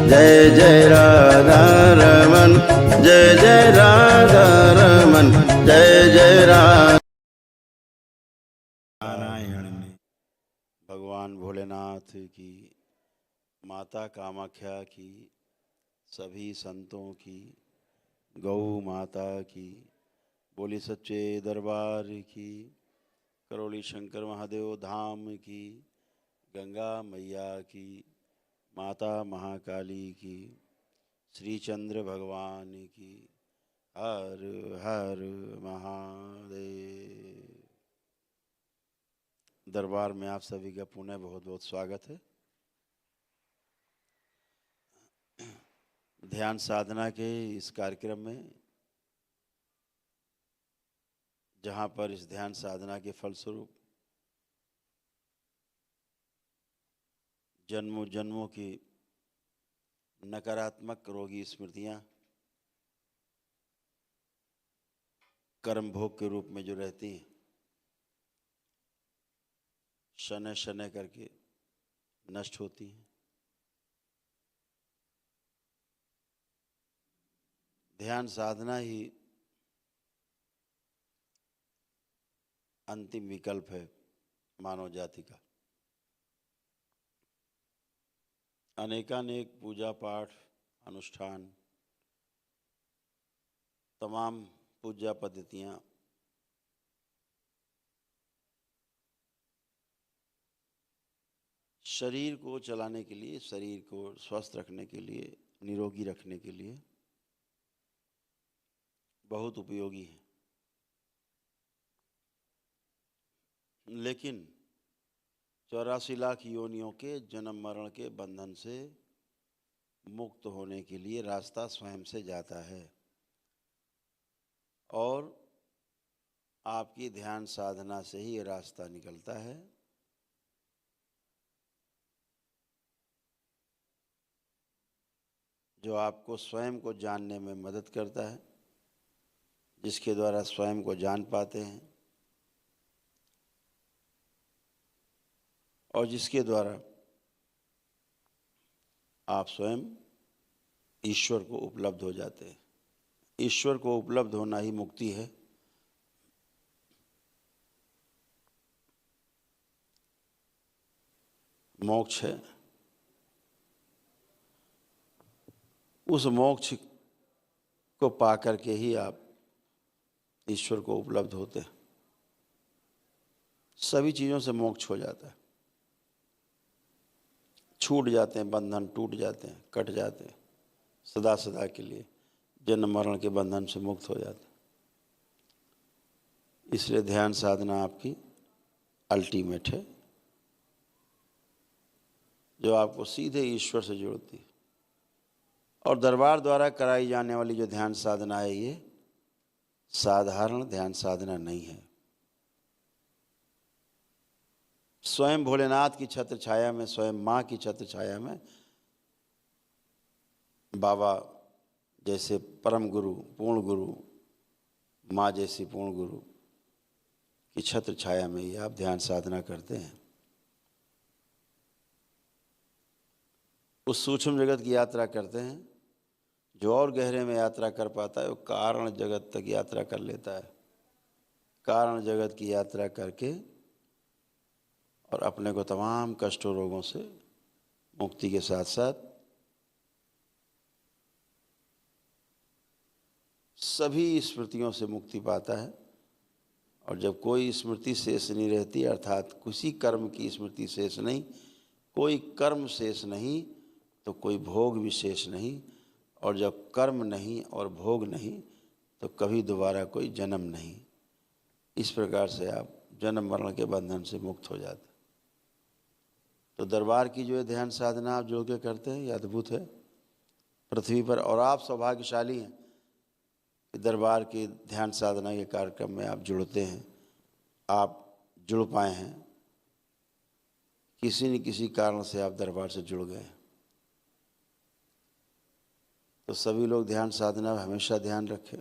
जय जय राधा रमन, जय जय राधा रमन, जय जय राधा। नारायण ने भगवान भोलेनाथ की, माता कामाख्या की, सभी संतों की, गौ माता की, बोली सच्चे दरबार की, करौली शंकर महादेव धाम की, गंगा मैया की, माता महाकाली की, श्री चंद्र भगवान की, हर हर महादेव। दरबार में आप सभी का पुनः बहुत बहुत स्वागत है। ध्यान साधना के इस कार्यक्रम में, जहाँ पर इस ध्यान साधना के फलस्वरूप जन्मों जन्मों की नकारात्मक रोगी स्मृतियाँ कर्म भोग के रूप में जो रहती हैं, शनै शनै करके नष्ट होती हैं। ध्यान साधना ही अंतिम विकल्प है मानव जाति का। अनेकानेक पूजा पाठ अनुष्ठान, तमाम पूजा पद्धतियाँ शरीर को चलाने के लिए, शरीर को स्वस्थ रखने के लिए, निरोगी रखने के लिए बहुत उपयोगी है। लेकिन 84 लाख योनियों के जन्म मरण के बंधन से मुक्त होने के लिए रास्ता स्वयं से जाता है और आपकी ध्यान साधना से ही ये रास्ता निकलता है। जो आपको स्वयं को जानने में मदद करता है, जिसके द्वारा स्वयं को जान पाते हैं और जिसके द्वारा आप स्वयं ईश्वर को उपलब्ध हो जाते हैं। ईश्वर को उपलब्ध होना ही मुक्ति है। मोक्ष है। उस मोक्ष को पाकर के ही आप ईश्वर को उपलब्ध होते हैं। सभी चीज़ों से मोक्ष हो जाता है, छूट जाते हैं, बंधन टूट जाते हैं, कट जाते हैं, सदा सदा के लिए जन्म मरण के बंधन से मुक्त हो जाते हैं। इसलिए ध्यान साधना आपकी अल्टीमेट है, जो आपको सीधे ईश्वर से जोड़ती है। और दरबार द्वारा कराई जाने वाली जो ध्यान साधना है, ये साधारण ध्यान साधना नहीं है। स्वयं भोलेनाथ की छत्र छाया में, स्वयं माँ की छत्र छाया में, बाबा जैसे परम गुरु, पूर्ण गुरु, माँ जैसी पूर्ण गुरु की छत्र छाया में ही आप ध्यान साधना करते हैं। उस सूक्ष्म जगत की यात्रा करते हैं। जो और गहरे में यात्रा कर पाता है वो कारण जगत तक यात्रा कर लेता है। कारण जगत की यात्रा करके और अपने को तमाम कष्टों रोगों से मुक्ति के साथ साथ सभी स्मृतियों से मुक्ति पाता है। और जब कोई स्मृति शेष नहीं रहती, अर्थात किसी कर्म की स्मृति शेष नहीं, कोई कर्म शेष नहीं तो कोई भोग भी शेष नहीं। और जब कर्म नहीं और भोग नहीं तो कभी दोबारा कोई जन्म नहीं। इस प्रकार से आप जन्म मरण के बंधन से मुक्त हो जाते। तो दरबार की जो है ध्यान साधना आप जो के करते हैं, ये अद्भुत है पृथ्वी पर। और आप सौभाग्यशाली हैं कि दरबार के ध्यान साधना के कार्यक्रम में आप जुड़ते हैं, आप जुड़ पाए हैं। किसी न किसी कारण से आप दरबार से जुड़ गए। तो सभी लोग ध्यान साधना में हमेशा ध्यान रखें।